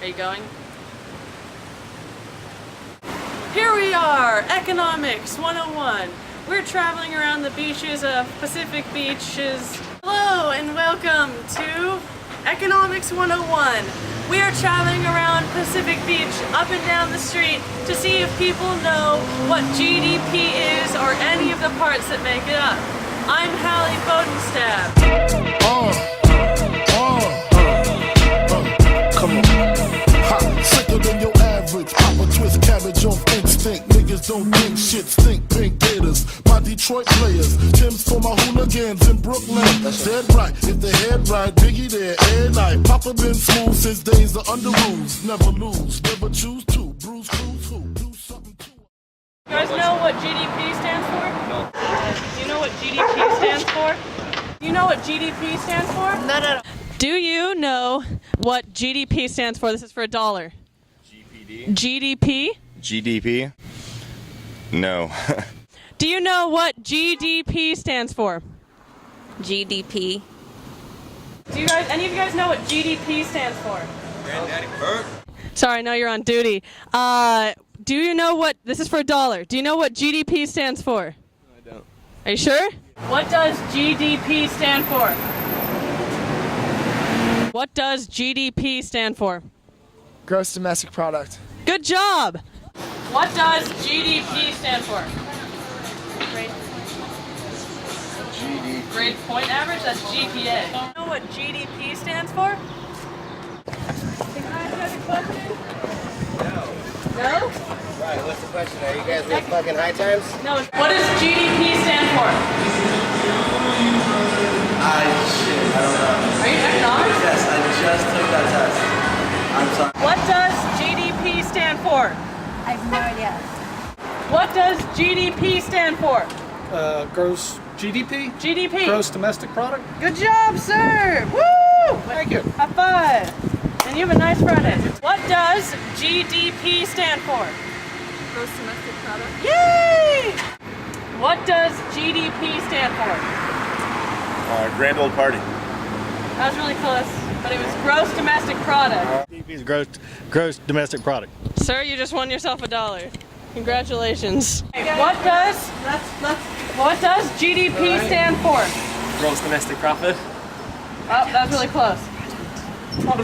Are you going? Here we are, Economics 101. We're traveling around the beaches of Pacific Beaches. Hello and welcome to Economics 101. We are traveling around Pacific Beach up and down the street to see if people know what GDP is or any of the parts that make it up. I'm Hallie Bodenstab. Come on. Hot, sicker than your average. Pop a twist cabbage off instinct. Niggas don't think shit stink. Pink gators, my Detroit players. Tim's for my hooligans in Brooklyn. Dead right, if the head right, Biggie there, air night. Papa been smooth since days of under rules. Never lose, never choose to. Bruise, cruise, who? Do something to. You guys know what GDP stands for? No. Do you know what GDP stands for? Do you know what GDP stands for? No. Do you know what GDP stands for? This is for $1. GDP? GDP? No. Do you know what GDP stands for? GDP. Do you guys, any of you guys know what GDP stands for? Granddaddy Bert? Sorry, I know you're on duty. Do you know what, this is for $1. Do you know what GDP stands for? I don't. Are you sure? What does GDP stand for? What does GDP stand for? Gross domestic product. Good job! What does GDP stand for? GDP. Grade point average? That's GPA. Do you know what GDP stands for? Can I ask a question? No. No? Right, what's the question? Are you guys with fucking high times? No. What does GDP stand for? I don't know. Are you economics? Yes, I just took that test. I'm sorry. What does GDP stand for? I have no idea. What does GDP stand for? Gross GDP? GDP. Gross domestic product? Good job, sir! Woo! Thank you. High five. And you have a nice Friday. What does GDP stand for? Gross domestic product. Yay! What does GDP stand for? Grand Old Party. That was really close, but it was gross domestic product. GDP is gross domestic product. Sir, you just won yourself $1. Congratulations. What does GDP stand for? Gross domestic profit. Oh, that was really close.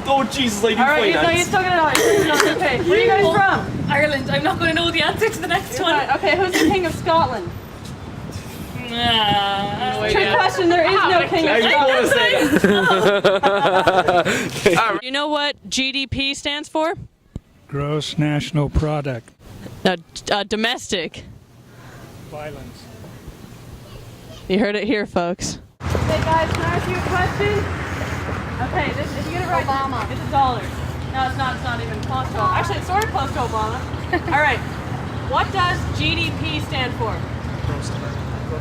Oh Jesus, I do All right, no, you still get $1. You're still on the page. Where are you guys from? Ireland. I'm not going to know the answer to the next You're one. fine. Okay, who's the king of Scotland? Trick question, there is no king of Scotland. You know what GDP stands for? Gross national product. Domestic. Violence. You heard it here, folks. Hey guys, can I ask you a question? Okay, if you get it right, Obama. it's $1. No, it's not. It's not even close to Obama. Actually, it's sort of close to Obama. All right. What does GDP stand for? Gross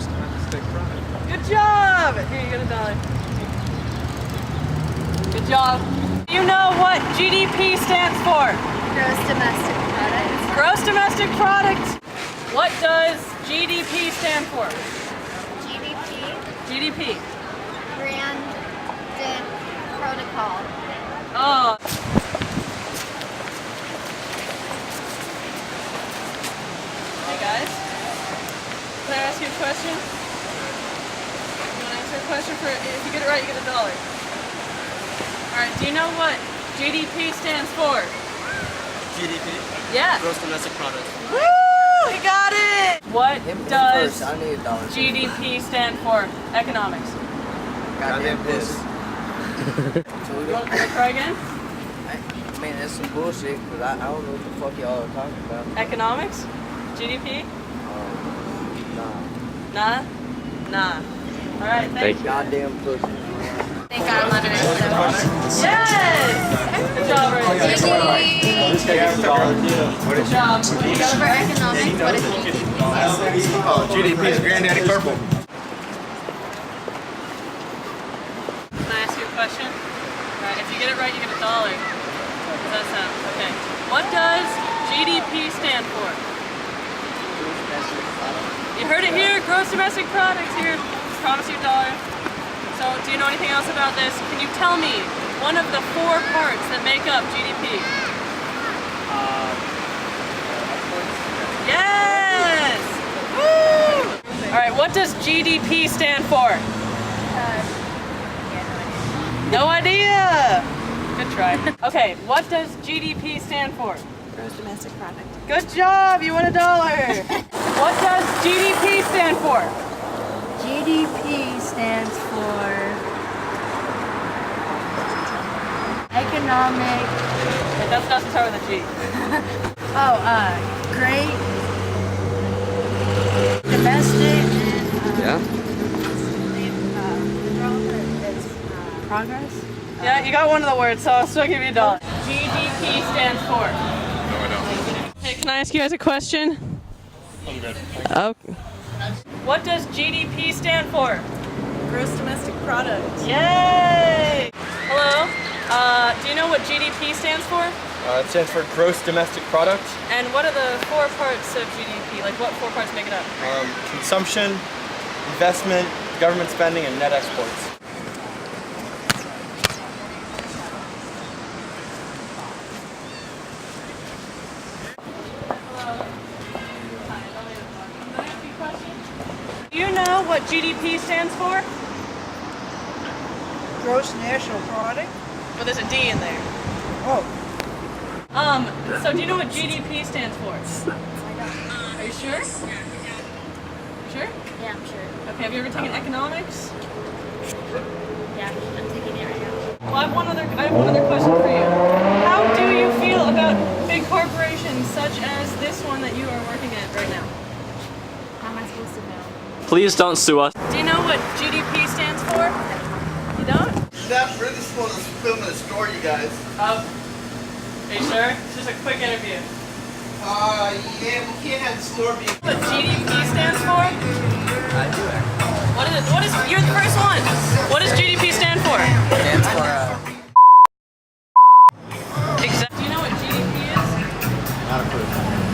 domestic product. Good job! Here, you get $1. Good job. Do you know what GDP stands for? Gross domestic product. Gross domestic product. What does GDP stand for? GDP. GDP. Grand protocol. Oh. Hey guys. Can I ask you a question? You want to answer a question for, if you get it right, you get $1. Alright, do you know what GDP stands for? GDP? Yeah. Gross domestic product. Woo! We got it! What does I need $1. GDP stand for? Economics. Goddamn piss. You want to try again? Man, that's some bullshit, because I don't know what the fuck y'all are talking about. Economics? GDP? Nah. Nah? Alright, thank you. Goddamn pussy. Thank God I'm under it. Yes! Good job, Ray. Good job. For economics, what is GDP? GDP is Granddaddy Purple. Can I ask you a question? Alright, if you get it right, you get $1. How does that sound? Okay. What does GDP stand for? You heard it here, gross domestic products here. Promise you $1. So, do you know anything else about this? Can you tell me one of the 4 parts that make up GDP? Alright, what does GDP stand for? No idea! Good try. Okay, what does GDP stand for? Gross domestic product. Good job, you won $1. What does GDP stand for? GDP stands for economic. It doesn't start with a G. Great domestic. Yeah. Progress. Yeah, you got one of the words, so I'll still give you $1. GDP stands for? No, I don't. Hey, can I ask you guys a question? I'm good. Okay. What does GDP stand for? Gross domestic product. Yay! Hello? Do you know what GDP stands for? It stands for gross domestic product. And what are the 4 parts of GDP? Like what 4 parts make it up? Consumption, investment, government spending, and net exports. Do you know what GDP stands for? Gross national product. Well, there's a D in there. Oh, So do you know what GDP stands for? Are you sure? Sure? Yeah, I'm sure. Okay, have you ever taken economics? Yeah, I'm taking it right now. Well, I have one other question for you. How do you feel about big corporations such as this one that you are working at right now? How am I supposed to know? Please don't sue us. Do you know what GDP stands for? You don't? That really supposed to film in a store, you guys. Are you sure? It's just a quick interview. Yeah, we can't have the store be. What GDP stands for? I do actually. What is it? What is? You're the first one. What does GDP stand for? Stands for Exactly. Do you know what GDP is? Not a clue.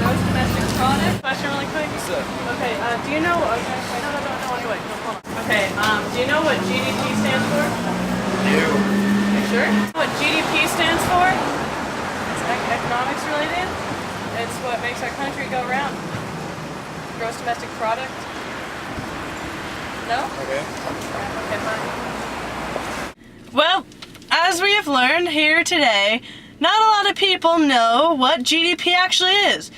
Gross domestic product. Question really quick. Okay. Do you know? Okay. No. Anyway, no, hold on. Okay. Do you know what GDP stands for? No. Are you sure? What GDP stands for? It's economics related. It's what makes our country go round. Gross domestic product. No? Okay. Okay, fine. Well, as we have learned here today, not a lot of people know what GDP actually is.